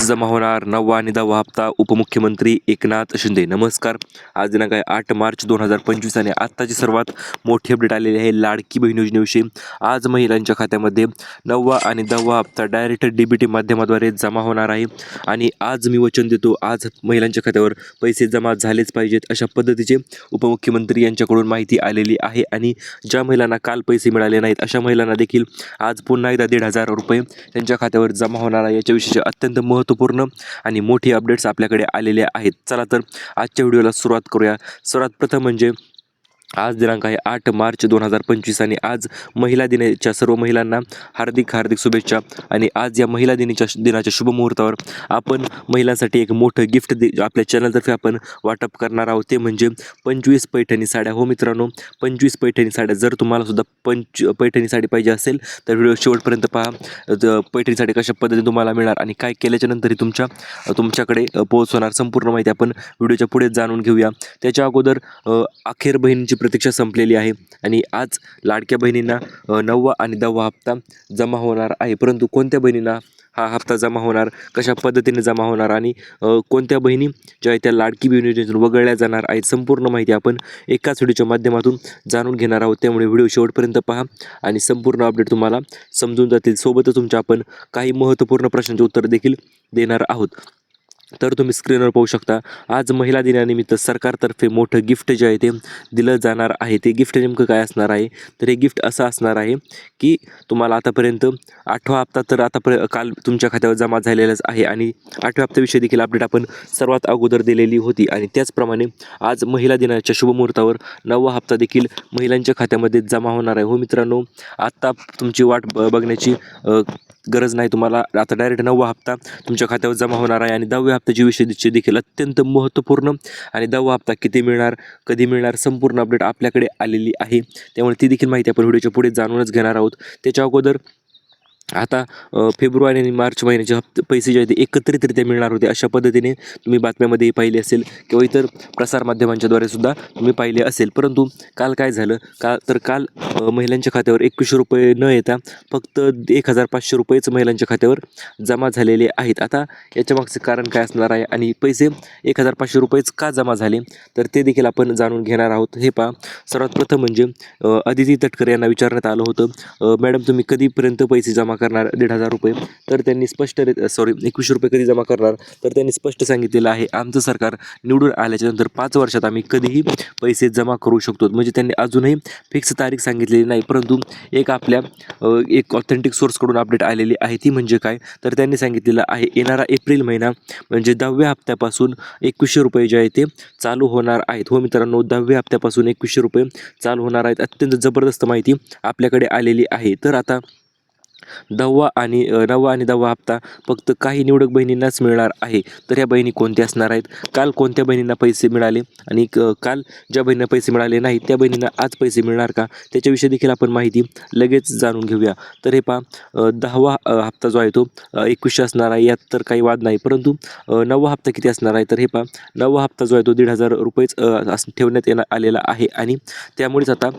आज जमा होणार 9वा आणि 10वा हप्ता. उपमुख्यमंत्री एकनाथ शिंदे. नमस्कार. आज दिनांक आहे 8 मार्च 2025 आणि आत्ताची सर्वात मोठी अपडेट आलेली आहे लाडकी बहीण योजनेविषयी. आज महिलांच्या खात्यामध्ये 9वा आणि 10वा हप्ता डायरेक्ट DBT माध्यमाद्वारे जमा होणार आहे आणि आज मी वचन देतो, आज महिलांच्या खात्यावर पैसे जमा झालेच पाहिजेत, अशा पद्धतीचे उपमुख्यमंत्री यांच्याकडून माहिती आलेली आहे. आणि ज्या महिलांना काल पैसे मिळाले नाहीत अशा महिलांना देखील आज पुन्हा एकदा 1,500 रुपये त्यांच्या खात्यावर जमा होणार आहे. याच्याविषयी अत्यंत महत्त्वपूर्ण आणि मोठी अपडेट्स आपल्याकडे आलेले आहेत. चला तर आजच्या व्हिडिओला सुरुवात करूया. सर्वात प्रथम म्हणजे आज दिनांक आहे 8 मार्च 2025 आणि आज महिला दिनाच्या सर्व महिलांना हार्दिक शुभेच्छा. आणि आज या महिला दिनाच्या शुभ मुहूर्तावर आपण महिलांसाठी एक मोठं गिफ्ट आपल्या चॅनलतर्फे आपण वाटप करणार आहोत. ते म्हणजे 25 पैठणी साड्या. हो मित्रांनो, 25 पैठणी साड्या. जर तुम्हाला सुद्धा पैठणी साडी पाहिजे असेल तर व्हिडिओ शेवटपर्यंत पहा. पैठणी साडी कशा पद्धतीने तुम्हाला मिळणार आणि काय केल्याच्यानंतरही तुमच्याकडे पोहोचवणार संपूर्ण माहिती आपण व्हिडिओच्या पुढे जाणून घेऊया. त्याच्या अगोदर अखेर बहिणींची प्रतीक्षा संपलेली आहे आणि आज लाडक्या बहिणींना 9वा आणि 10वा हप्ता जमा होणार आहे. परंतु कोणत्या बहिणींना हा हप्ता जमा होणार, कशा पद्धतीने जमा होणार आणि कोणत्या बहिणी ज्या आहेत त्या लाडकी बहीण योजनेतून वगळल्या जाणार आहेत, संपूर्ण माहिती आपण एकाच व्हिडिओच्या माध्यमातून जाणून घेणार आहोत. त्यामुळे व्हिडिओ शेवटपर्यंत पहा आणि संपूर्ण अपडेट तुम्हाला समजून जातील. सोबतच तुमच्या आपण काही महत्त्वपूर्ण प्रश्नांचे उत्तर देखील देणार आहोत. तर तुम्ही स्क्रीनवर पाहू शकता, आज महिला दिनानिमित्त सरकारतर्फे मोठं गिफ्ट जे आहे ते दिलं जाणार आहे. ते गिफ्ट नेमकं काय असणार आहे, तर हे गिफ्ट असं असणार आहे की तुम्हाला आतापर्यंत 8वा हप्ता तर काल तुमच्या खात्यावर जमा झालेलाच आहे आणि 8व्या हप्त्याविषयी देखील अपडेट आपण सर्वात अगोदर दिलेली होती. आणि त्याचप्रमाणे आज महिला दिनाच्या शुभमुहूर्तावर 9वा हप्ता देखील महिलांच्या खात्यामध्ये जमा होणार आहे. हो मित्रांनो, आत्ता तुमची वाट बघण्याची गरज नाही. तुम्हाला आता डायरेक्ट 9वा हप्ता तुमच्या खात्यावर जमा होणार आहे आणि 10व्या हप्त्याची विषय देखील अत्यंत महत्त्वपूर्ण आणि 10वा हप्ता किती मिळणार, कधी मिळणार, संपूर्ण अपडेट आपल्याकडे आलेली आहे. त्यामुळे ती देखील माहिती आपण व्हिडिओच्या पुढे जाणूनच घेणार आहोत. त्याच्या अगोदर आता फेब्रुवारी आणि मार्च महिन्याचे पैसे जे आहेत ते एकत्रितरित्या मिळणार होते, अशा पद्धतीने तुम्ही बातम्यामध्ये पाहिले असेल किंवा इतर प्रसारमाध्यमांच्याद्वारे सुद्धा तुम्ही पाहिले असेल. परंतु काल काय झालं, काल महिलांच्या खात्यावर 2100 रुपये न येता फक्त 1500 रुपयेच महिलांच्या खात्यावर जमा झालेले आहेत. आता याच्यामागचं कारण काय असणार आहे आणि पैसे 1500 रुपयेच का जमा झाले, तर ते देखील आपण जाणून घेणार आहोत. हे पहा, सर्वात प्रथम म्हणजे अदिती तटकरे यांना विचारण्यात आलं होतं, मॅडम तुम्ही कधीपर्यंत पैसे जमा करणार 1,500 रुपये, तर त्यांनी 2100 रुपये कधी जमा करणार, तर त्यांनी स्पष्ट सांगितलेलं आहे, आमचं सरकार निवडून आल्याच्यानंतर 5 वर्षात आम्ही कधीही पैसे जमा करू शकतो. म्हणजे त्यांनी अजूनही फिक्स तारीख सांगितलेली नाही. परंतु एक ऑथेंटिक सोर्सकडून अपडेट आलेली आहे. ती म्हणजे काय, तर त्यांनी सांगितलेलं आहे येणारा एप्रिल महिना म्हणजे 10व्या हप्त्यापासून 2100 रुपये जे आहे ते चालू होणार आहेत. हो मित्रांनो, 10व्या हप्त्यापासून 2100 रुपये चालू होणार आहेत. अत्यंत जबरदस्त माहिती आपल्याकडे आलेली आहे. तर आता 9वा आणि 10वा हप्ता फक्त काही निवडक बहिणींनाच मिळणार आहे. तर या बहिणी कोणत्या असणार आहेत, काल कोणत्या बहिणींना पैसे मिळाले आणि काल ज्या बहिणींना पैसे मिळाले नाहीत त्या बहिणींना आज पैसे मिळणार का, त्याच्याविषयी देखील आपण माहिती लगेच जाणून घेऊया. तर हे पहा, 10वा हप्ता जो आहे तो 2100 असणार आहे, यात तर काही वाद नाही. परंतु 9वा हप्ता किती असणार आहे, तर हे पहा, 9वा हप्ता जो आहे तो 1,500 रुपयेच ठेवण्यात आलेला आहे. आणि त्यामुळेच आता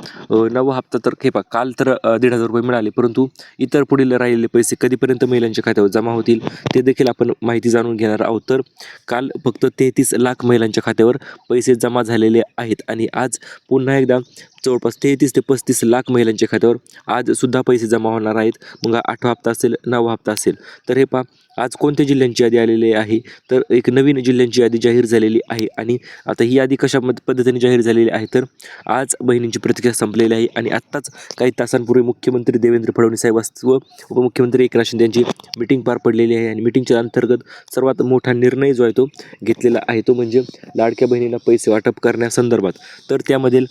9वा हप्ता तर हे पहा, काल तर 1,500 रुपये मिळाले, परंतु इतर पुढील राहिलेले पैसे कधीपर्यंत महिलांच्या खात्यावर जमा होतील ते देखील आपण माहिती जाणून घेणार आहोत. तर काल फक्त 33 लाख महिलांच्या खात्यावर पैसे जमा झालेले आहेत आणि आज पुन्हा एकदा जवळपास 33 ते 35 लाख महिलांच्या खात्यावर आज सुद्धा पैसे जमा होणार आहेत. मग 8वा हप्ता असेल, 9वा हप्ता असेल. तर हे पहा, आज कोणत्या जिल्ह्यांची यादी आलेली आहे, तर एक नवीन जिल्ह्यांची यादी जाहीर झालेली आहे. आणि आता ही यादी कशा पद्धतीने जाहीर झालेली आहे, तर आज बहिणींची प्रतीक्षा संपलेली आहे आणि आत्ताच काही तासांपूर्वी मुख्यमंत्री देवेंद्र फडणवीस साहेब व उपमुख्यमंत्री एकनाथ शिंदे यांची मीटिंग पार पडलेली आहे. आणि मीटिंगच्या अंतर्गत सर्वात मोठा निर्णय जो आहे तो घेतलेला आहे, तो म्हणजे लाडक्या बहिणींना पैसे वाटप करण्यासंदर्भात. तर त्यामधील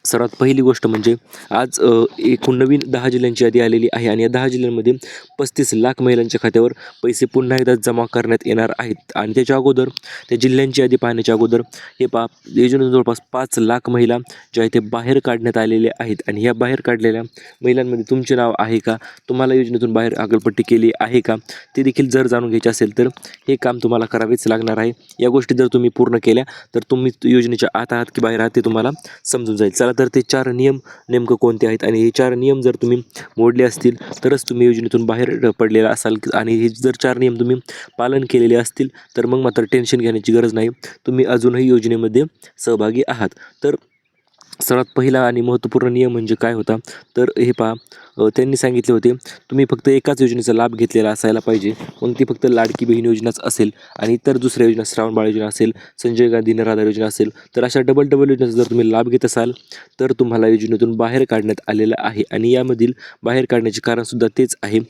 सर्वात पहिली गोष्ट म्हणजे आज एकूण नवीन 10 जिल्ह्यांची यादी आलेली आहे आणि या 10 जिल्ह्यांमध्ये 35 लाख महिलांच्या खात्यावर पैसे पुन्हा एकदा जमा करण्यात येणार आहेत. आणि त्याच्या अगोदर त्या जिल्ह्यांची यादी पाहण्याच्या अगोदर हे योजनेतून जवळपास 5 लाख महिला ज्या आहेत ते बाहेर काढण्यात आलेले आहेत. आणि ह्या बाहेर काढलेल्या महिलांमध्ये तुमचे नाव आहे का, तुम्हाला योजनेतून बाहेर आगलपट्टी केली आहे का, ते देखील जर जाणून घ्यायचे असेल तर हे काम तुम्हाला करावेच लागणार आहे. या गोष्टी जर तुम्ही पूर्ण केल्या तर तुम्ही योजनेच्या आत आहात की बाहेर आहात ते तुम्हाला समजून जाईल. चला तर ते 4 नियम नेमकं कोणते आहेत आणि हे 4 नियम जर तुम्ही मोडले असतील तरच तुम्ही योजनेतून बाहेर पडलेला असाल आणि हे जर 4 नियम तुम्ही पालन केलेले असतील तर मग मात्र टेन्शन घेण्याची गरज नाही. तुम्ही अजूनही योजनेमध्ये सहभागी आहात. तर सर्वात पहिला आणि महत्त्वपूर्ण नियम म्हणजे काय होता तर हे पहा त्यांनी सांगितले होते तुम्ही फक्त एकाच योजनेचा लाभ घेतलेला असायला पाहिजे. मग ती फक्त लाडकी बहीण योजनाच असेल आणि इतर दुसऱ्या योजना श्रावण बाळ योजना असेल, संजय गांधी निराधार योजना असेल तर अशा डबल योजनेचा जर तुम्ही लाभ घेत असाल तर तुम्हाला योजनेतून बाहेर काढण्यात आलेलं आहे. आणि यामधील बाहेर काढण्याचे कारणसुद्धा तेच आहे.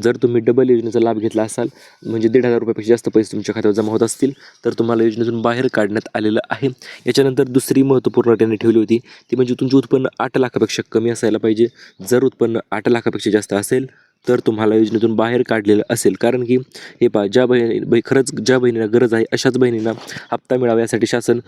जर तुम्ही डबल योजनेचा लाभ घेतला असाल म्हणजे 1,500 रुपयापेक्षा जास्त पैसे तुमच्या खात्यावर जमा होत असतील तर तुम्हाला योजनेतून बाहेर काढण्यात आलेलं आहे. याच्यानंतर दुसरी महत्त्वपूर्ण त्यांनी ठेवली होती ती म्हणजे तुमचे उत्पन्न 8 लाखापेक्षा कमी असायला पाहिजे. जर उत्पन्न 8 लाखापेक्षा जास्त असेल तर तुम्हाला योजनेतून बाहेर काढलेलं असेल. कारण की हे पहा खरंच ज्या बहिणींना गरज आहे अशाच बहिणींना हप्ता मिळावा यासाठी शासन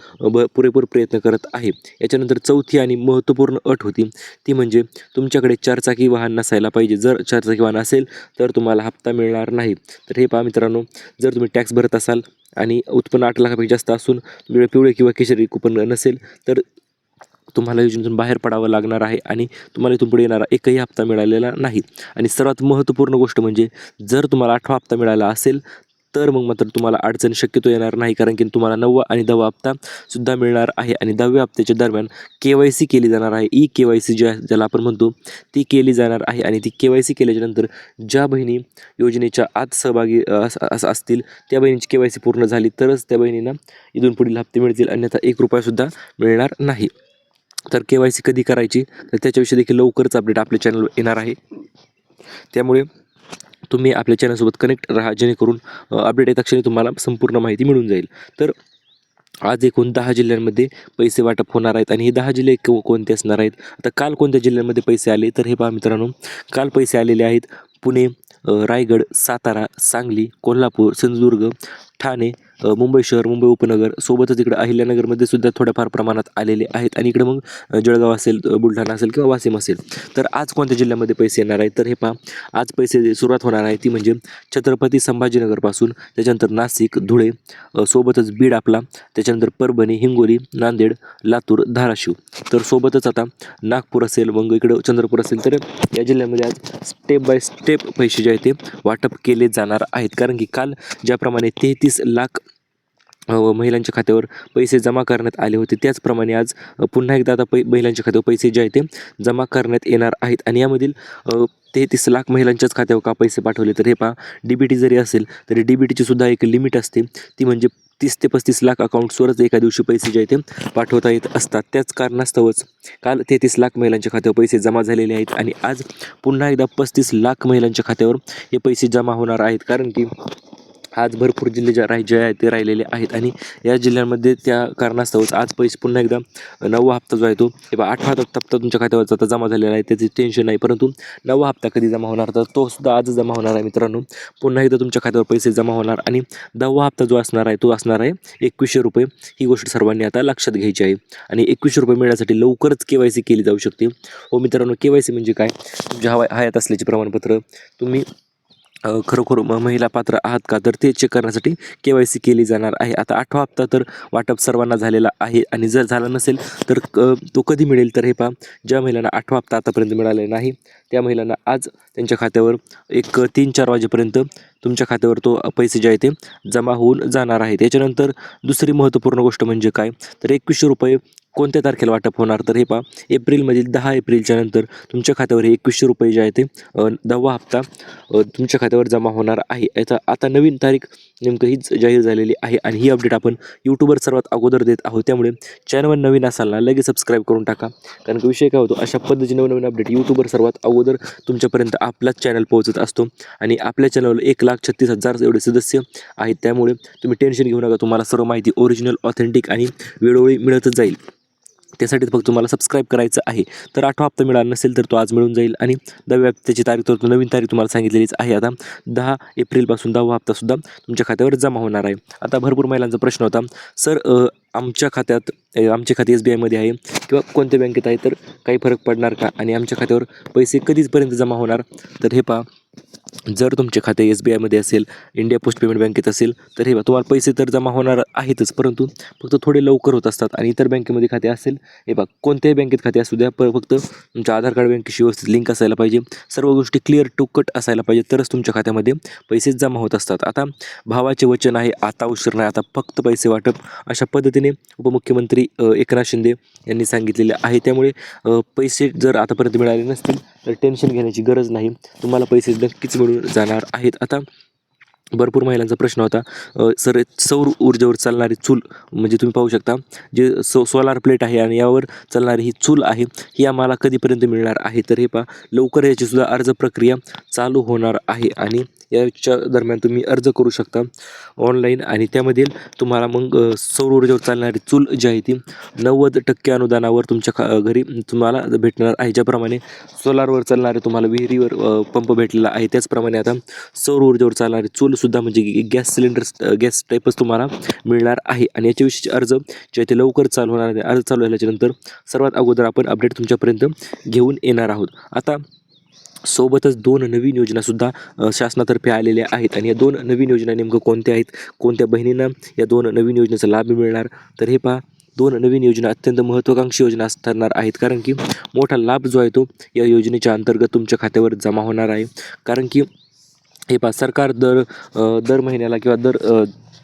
पुरेपूर प्रयत्न करत आहे. याच्यानंतर चौथी आणि महत्त्वपूर्ण अट होती ती म्हणजे तुमच्याकडे 4 चाकी वाहन नसायला पाहिजे. जर 4 चाकी वाहन असेल तर तुम्हाला हप्ता मिळणार नाही. तर हे पहा मित्रांनो, जर तुम्ही टॅक्स भरत असाल आणि उत्पन्न 8 लाखापेक्षा जास्त असून पिवळे किंवा केशरी कुपन नसेल तर तुम्हाला योजनेतून बाहेर पडावं लागणार आहे आणि तुम्हाला इथून पुढे येणारा एकही हप्ता मिळालेला नाही. आणि सर्वात महत्त्वपूर्ण गोष्ट म्हणजे जर तुम्हाला 8वा हप्ता मिळाला असेल तर मग मात्र तुम्हाला अडचण शक्यतो येणार नाही. कारण की तुम्हाला 9वा आणि 10वा हप्ता सुद्धा मिळणार आहे. आणि 10व्या हप्त्याच्या दरम्यान KYC केली जाणार आहे. KYC ज्याला आपण म्हणतो ती केली जाणार आहे. आणि ती KYC केल्याच्यानंतर ज्या बहिणी योजनेच्या आत सहभागी असतील त्या बहिणींची KYC पूर्ण झाली तरच त्या बहिणींना इथून पुढील हप्ते मिळतील, अन्यथा 1 रुपयासुद्धा मिळणार नाही. तर KYC कधी करायची तर त्याच्याविषयी देखील लवकरच अपडेट आपल्या चॅनलवर येणार आहे. त्यामुळे तुम्ही आपल्या चॅनलसोबत कनेक्ट राहा जेणेकरून अपडेट येता क्षणी तुम्हाला संपूर्ण माहिती मिळून जाईल. तर आज एकूण 10 जिल्ह्यांमध्ये पैसे वाटप होणार आहेत आणि हे 10 जिल्हे कोणते असणार आहेत. आता काल कोणत्या जिल्ह्यांमध्ये पैसे आले तर हे पहा मित्रांनो, काल पैसे आलेले आहेत पुणे, रायगड, सातारा, सांगली, कोल्हापूर, सिंधुदुर्ग, ठाणे, मुंबई शहर, मुंबई उपनगर, सोबतच इकडे अहिल्यानगरमध्ये सुद्धा थोड्याफार प्रमाणात आलेले आहेत. आणि इकडे मग जळगाव असेल, बुलढाणा असेल किंवा वाशिम असेल. तर आज कोणत्या जिल्ह्यामध्ये पैसे येणार आहेत तर हे पहा, आज पैसे सुरुवात होणार आहे ती म्हणजे छत्रपती संभाजीनगरपासून, त्याच्यानंतर नाशिक, धुळे, सोबतच बीड आपला, त्याच्यानंतर परभणी, हिंगोली, नांदेड, लातूर, धाराशिव. तर सोबतच आता नागपूर असेल, मग इकडं चंद्रपूर असेल. तर या जिल्ह्यामध्ये आज स्टेप बाय स्टेप पैसे जे आहेत ते वाटप केले जाणार आहेत. कारण की काल ज्याप्रमाणे 33 लाख महिलांच्या खात्यावर पैसे जमा करण्यात आले होते त्याचप्रमाणे आज पुन्हा एकदा आता महिलांच्या खात्यावर पैसे जे आहेत ते जमा करण्यात येणार आहेत. आणि यामधील 33 लाख महिलांच्याच खात्यावर का पैसे पाठवले तर हे पहा, DBT जरी असेल तरी DBTची सुद्धा एक लिमिट असते ती म्हणजे 30 ते 35 लाख अकाउंट्सवरच एका दिवशी पैसे जे आहेत ते पाठवता येत असतात. त्याच कारणास्तवच काल 33 लाख महिलांच्या खात्यावर पैसे जमा झालेले आहेत आणि आज पुन्हा एकदा 35 लाख महिलांच्या खात्यावर हे पैसे जमा होणार आहेत. कारण की आज भरपूर जिल्हे जे आहेत ते राहिलेले आहेत आणि या जिल्ह्यांमध्ये त्या कारणास्तवच आज पैसे पुन्हा एकदा 9वा हप्ता जो आहे तो 8वा हप्ता तुमच्या खात्यावर आता जमा झालेला आहे त्याची टेन्शन नाही. परंतु 9वा हप्ता कधी जमा होणार तर तो सुद्धा आज जमा होणार आहे मित्रांनो. पुन्हा एकदा तुमच्या खात्यावर पैसे जमा होणार आणि 10वा हप्ता जो असणार आहे तो असणार आहे 2100 रुपये. ही गोष्ट सर्वांनी आता लक्षात घ्यायची आहे. आणि 2100 रुपये मिळण्यासाठी लवकरच KYC केली जाऊ शकते. हो मित्रांनो, KYC म्हणजे काय, तुमच्या हयात असल्याचे प्रमाणपत्र तुम्ही खरोखर महिला पात्र आहात का तर ते चेक करण्यासाठी KYC केली जाणार आहे. आता 8वा हप्ता तर वाटप सर्वांना झालेला आहे आणि जर झाला नसेल तर तो कधी मिळेल तर हे पहा, ज्या महिलांना 8वा हप्ता आतापर्यंत मिळालेला नाही त्या महिलांना आज त्यांच्या खात्यावर एक 3-4 वाजेपर्यंत तुमच्या खात्यावर तो पैसे जे आहे ते जमा होऊन जाणार आहेत. त्याच्यानंतर दुसरी महत्त्वपूर्ण गोष्ट म्हणजे काय तर 2100 रुपये कोणत्या तारखेला वाटप होणार तर हे पहा, एप्रिलमधील 10 एप्रिलच्या नंतर तुमच्या खात्यावर हे 2100 रुपये जे आहे ते 10वा हप्ता तुमच्या खात्यावर जमा होणार आहे. आता नवीन तारीख नेमकं हीच जाहीर झालेली आहे आणि ही अपडेट आपण यूट्यूबवर सर्वात अगोदर देत आहोत. त्यामुळे चॅनलवर नवीन असाल ना लगेच सबस्क्राईब करून टाका. कारण की विषय काय होतो, अशा पद्धतीने नवीन अपडेट यूट्यूबवर सर्वात अगोदर तुमच्यापर्यंत आपलाच चॅनल पोहोचत असतो. आणि आपल्या चॅनलवर 1,36,000 एवढे सदस्य आहेत. त्यामुळे तुम्ही टेन्शन घेऊ नका, तुम्हाला सर्व माहिती ओरिजिनल, ऑथेंटिक आणि वेळोवेळी मिळतच जाईल. त्यासाठी फक्त तुम्हाला सबस्क्राईब करायचं आहे. तर 8वा हप्ता मिळाला नसेल तर तो आज मिळून जाईल आणि 10व्या हप्त्याची तारीख तर नवीन तारीख तुम्हाला सांगितलेलीच आहे. आता 10 एप्रिलपासून 10वा हप्तासुद्धा तुमच्या खात्यावर जमा होणार आहे. आता भरपूर महिलांचा प्रश्न होता, सर आमच्या खात्यात आमचे खाते SBIमध्ये आहे किंवा कोणत्या बँकेत आहे तर काही फरक पडणार का आणि आमच्या खात्यावर पैसे कधीपर्यंत जमा होणार तर हे पहा, जर तुमचे खाते SBIमध्ये असेल, इंडिया पोस्ट पेमेंट बँकेत असेल, तर हे बघा तुम्हाला पैसे तर जमा होणार आहेतच, परंतु फक्त थोडे लवकर होत असतात. आणि इतर बँकेमध्ये खाते असेल, हे बघा कोणत्याही बँकेत खाते असू द्या, फक्त तुमच्या आधार कार्ड बँकेशी व्यवस्थित लिंक असायला पाहिजे. सर्व गोष्टी क्लिअर टू कट असायला पाहिजे, तरच तुमच्या खात्यामध्ये पैसे जमा होत असतात. आता भावाचे वचन आहे, आता उशीर नाही, आता फक्त पैसे वाटप, अशा पद्धतीने उपमुख्यमंत्री एकनाथ शिंदे यांनी सांगितलेले आहे. त्यामुळे पैसे जर आतापर्यंत मिळाले नसतील तर टेन्शन घेण्याची गरज नाही. तुम्हाला पैसे नक्कीच मिळून जाणार आहेत. आता भरपूर महिलांचा प्रश्न होता, सर सौर ऊर्जेवर चालणारी चूल, म्हणजे तुम्ही पाहू शकता जे सोलार प्लेट आहे आणि यावर चालणारी ही चूल आहे, ही आम्हाला कधीपर्यंत मिळणार आहे. तर हे पहा, लवकर याचीसुद्धा अर्ज प्रक्रिया चालू होणार आहे आणि याच्या दरम्यान तुम्ही अर्ज करू शकता ऑनलाईन. आणि त्यामधील तुम्हाला मग सौर ऊर्जेवर चालणारी चूल जी आहे ती 90% अनुदानावर तुमच्या घरी तुम्हाला भेटणार आहे. ज्याप्रमाणे सोलारवर चालणारे तुम्हाला विहिरीवर पंप भेटलेला आहे, त्याचप्रमाणे आता सौर ऊर्जेवर चालणारी चूलसुद्धा म्हणजे गॅस सिलेंडर, गॅस टाईपच तुम्हाला मिळणार आहे. आणि याच्याविषयीचे अर्ज जे आहे ते लवकर चालू होणार आहे. अर्ज चालू झाल्याच्यानंतर सर्वात अगोदर आपण अपडेट तुमच्यापर्यंत घेऊन येणार आहोत. आता सोबतच 2 नवीन योजनासुद्धा शासनातर्फे आलेल्या आहेत. आणि या 2 नवीन योजना नेमकं कोणत्या आहेत, कोणत्या बहिणींना या 2 नवीन योजनेचा लाभ मिळणार, तर हे पहा, 2 नवीन योजना अत्यंत महत्त्वाकांक्षी योजना ठरणार आहेत. कारण की मोठा लाभ जो आहे तो या योजनेच्या अंतर्गत तुमच्या खात्यावर जमा होणार आहे. कारण की हे पहा, सरकार दर महिन्याला किंवा दर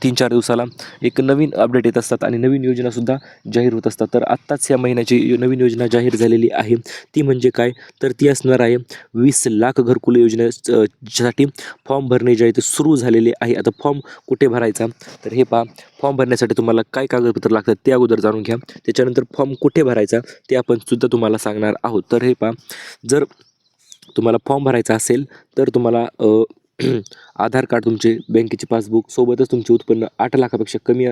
3-4 दिवसाला एक नवीन अपडेट येत असतात आणि नवीन योजनासुद्धा जाहीर होत असतात. तर आत्ताच या महिन्याची नवीन योजना जाहीर झालेली आहे. ती म्हणजे काय, तर ती असणार आहे 20 लाख घरकुल योजनेसाठी फॉर्म भरणे जे आहे ते सुरू झालेले आहे. आता फॉर्म कुठे भरायचा, तर हे पहा, फॉर्म भरण्यासाठी तुम्हाला काय कागदपत्र लागतात ते अगोदर जाणून घ्या. त्याच्यानंतर फॉर्म कुठे भरायचा ते आपण सुद्धा तुम्हाला सांगणार आहोत. तर हे पहा, जर तुम्हाला फॉर्म भरायचा असेल तर तुम्हाला आधार कार्ड, तुमचे बँकेचे पासबुक, सोबतच तुमचे उत्पन्न 8 लाखापेक्षा कमी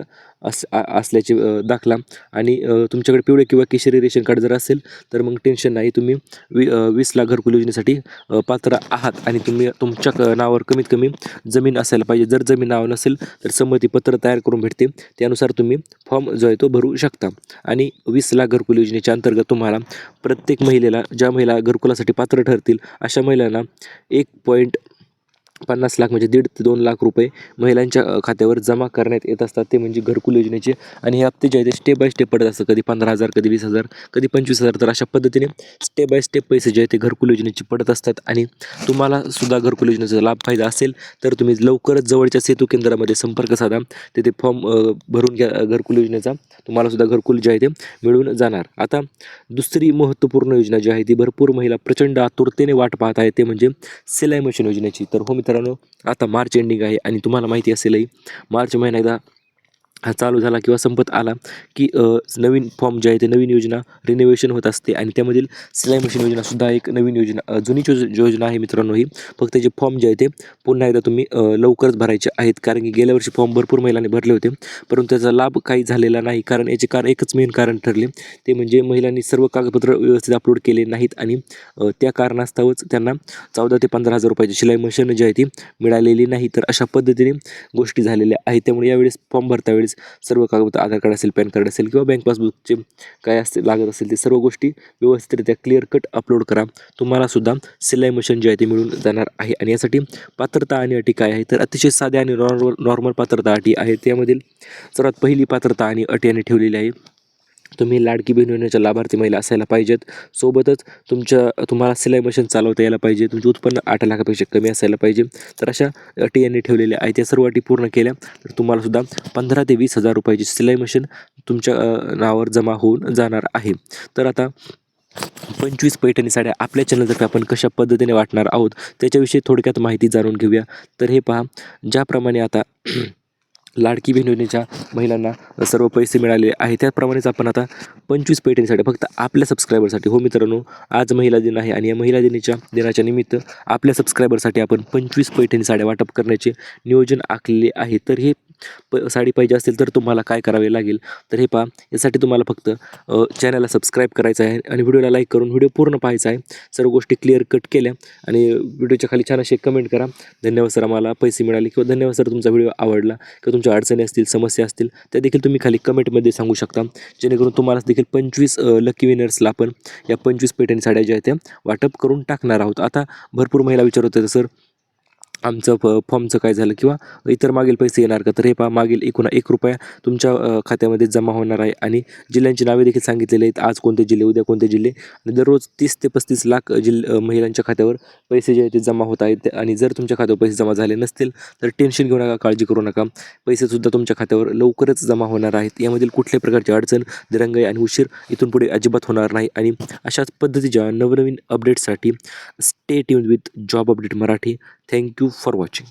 असल्याचे दाखला आणि तुमच्याकडे पिवळे किंवा केशरी रेशन कार्ड जर असेल तर मग टेन्शन नाही, तुम्ही 20 लाख घरकुल योजनेसाठी पात्र आहात. आणि तुम्ही तुमच्या नावावर कमीत कमी जमीन असायला पाहिजे. जर जमीन नाव नसेल तर संमतीपत्र तयार करून भेटते, त्यानुसार तुम्ही फॉर्म जो आहे तो भरू शकता. आणि 20 लाख घरकुल योजनेच्या अंतर्गत तुम्हाला प्रत्येक महिलेला, ज्या महिला घरकुलासाठी पात्र ठरतील अशा महिलांना 1.50 लाख म्हणजे 1.5 ते 2 लाख रुपये महिलांच्या खात्यावर जमा करण्यात येत असतात. ते म्हणजे घरकुल योजनेचे. आणि हे हप्ते जे आहे ते स्टेप बाय स्टेप पडत असतं, कधी 15,000, कधी 20,000, कधी 25,000. तर अशा पद्धतीने स्टेप बाय स्टेप पैसे जे आहे ते घरकुल योजनेचे पडत असतात. आणि तुम्हाला सुद्धा घरकुल योजनेचा लाभ पाहिजे असेल तर तुम्ही लवकरच जवळच्या सेतू केंद्रामध्ये संपर्क साधा, तिथे फॉर्म भरून घ्या घरकुल योजनेचा, तुम्हाला सुद्धा घरकुल जे आहे ते मिळून जाणार. आता दुसरी महत्त्वपूर्ण योजना जी आहे ती भरपूर महिला प्रचंड आतुरतेने वाट पाहत आहे, ते म्हणजे सिलाई मशीन योजनेची. तर हो मित्रांनो, आता मार्च एंडिंग आहे आणि तुम्हाला माहिती असेलही, मार्च महिना एकदा हा चालू झाला किंवा संपत आला की नवीन फॉर्म जे आहे ते नवीन योजना रिनोव्हेशन होत असते. आणि त्यामधील सिलाई मशीन योजनासुद्धा एक नवीन योजना, जुनी योजना आहे मित्रांनो ही. फक्त त्याचे फॉर्म जे आहे ते पुन्हा एकदा तुम्ही लवकरच भरायचे आहेत. कारण की गेल्या वर्षी फॉर्म भरपूर महिलांनी भरले होते, परंतु त्याचा लाभ काही झालेला नाही. कारण याचे एकच मेन कारण ठरले, ते म्हणजे महिलांनी सर्व कागदपत्र व्यवस्थित अपलोड केले नाहीत. आणि त्या कारणास्तवच त्यांना 14,000 ते 15,000 रुपयाची शिलाई मशीन जी आहे ती मिळालेली नाही. तर अशा पद्धतीने गोष्टी झालेल्या आहेत. त्यामुळे यावेळेस फॉर्म भरता वेळेस सर्व कागदपत्र, आधार कार्ड असेल, पॅन कार्ड असेल किंवा बँक पासबुकचे काय असते लागत असेल ते सर्व गोष्टी व्यवस्थितरित्या क्लिअर कट अपलोड करा. तुम्हाला सुद्धा सिलाई मशीन जी आहे ती मिळून जाणार आहे. आणि यासाठी पात्रता आणि अटी काय आहे, तर अतिशय साध्या आणि नॉर्मल पात्रता अटी आहेत. त्यामधील सर्वात पहिली पात्रता आणि अटी यांनी ठेवलेली आहे, तुम्ही लाडकी बहीण योजनेच्या लाभार्थी महिला असायला पाहिजेत. सोबतच तुम्हाला सिलाई मशीन चालवता यायला पाहिजे. तुमचे उत्पन्न 8 लाखापेक्षा कमी असायला पाहिजे. तर अशा अटी यांनी ठेवलेल्या आहेत. त्या सर्व अटी पूर्ण केल्या तर तुम्हाला सुद्धा 15,000 ते 20,000 रुपयाची सिलाई मशीन तुमच्या नावावर जमा होऊन जाणार आहे. तर आता 25 पैठणी साड्या आपल्या चॅनलतर्फे आपण कशा पद्धतीने वाटणार आहोत त्याच्याविषयी थोडक्यात माहिती जाणून घेऊया. तर हे पहा, ज्याप्रमाणे आता लाडकी बहीण योजनेच्या महिलांना सर्व पैसे मिळाले आहे, त्याप्रमाणेच आपण आता 25 पैठणीसाठी फक्त आपल्या सबस्क्रायबरसाठी, हो मित्रांनो, आज महिला दिन आहे आणि या महिला दिनाच्या निमित्त आपल्या सबस्क्रायबरसाठी आपण 25 पैठणी साड्या वाटप करण्याचे नियोजन आखलेले आहे. तर हे साडी पाहिजे असेल तर तुम्हाला काय करावे लागेल, तर हे पहा, यासाठी तुम्हाला फक्त चॅनलला सबस्क्राईब करायचं आहे आणि व्हिडिओला लाईक करून व्हिडिओ पूर्ण पाहायचा आहे. सर्व गोष्टी क्लिअर कट केल्या आणि व्हिडिओच्या खाली छान असे कमेंट करा, धन्यवाद सर आम्हाला पैसे मिळाले, किंवा धन्यवाद सर तुमचा व्हिडिओ आवडला, किंवा तुमच्या अडचणी असतील, समस्या असतील, त्या देखील तुम्ही खाली कमेंटमध्ये सांगू शकता. जेणेकरून तुम्हाला देखील 25 लकी विनर्सला आपण या 25 पैठणी साड्या ज्या आहेत त्या वाटप करून टाकणार आहोत. आता भरपूर महिला विचारत होत्या, सर आमचं फॉर्मचं काय झालं किंवा इतर मागील पैसे येणार का, तर हे पहा मागील एकूण ₹1 तुमच्या खात्यामध्ये जमा होणार आहे आणि जिल्ह्यांची नावे देखील सांगितलेले आहेत. आज कोणते जिल्हे, उद्या कोणते जिल्हे आणि दररोज 30 ते 35 लाख महिलांच्या खात्यावर पैसे जे आहेत ते जमा होत आहेत. आणि जर तुमच्या खात्यावर पैसे जमा झाले नसतील तर टेन्शन घेऊ नका, काळजी करू नका. पैसेसुद्धा तुमच्या खात्यावर लवकरच जमा होणार आहेत. यामधील कुठल्याही प्रकारची अडचण, दिरंगाई आणि उशीर इथून पुढे अजिबात होणार नाही. आणि अशाच पद्धतीच्या नवनवीन अपडेट्ससाठी stay tuned with job update Marathi. Thank you for watching.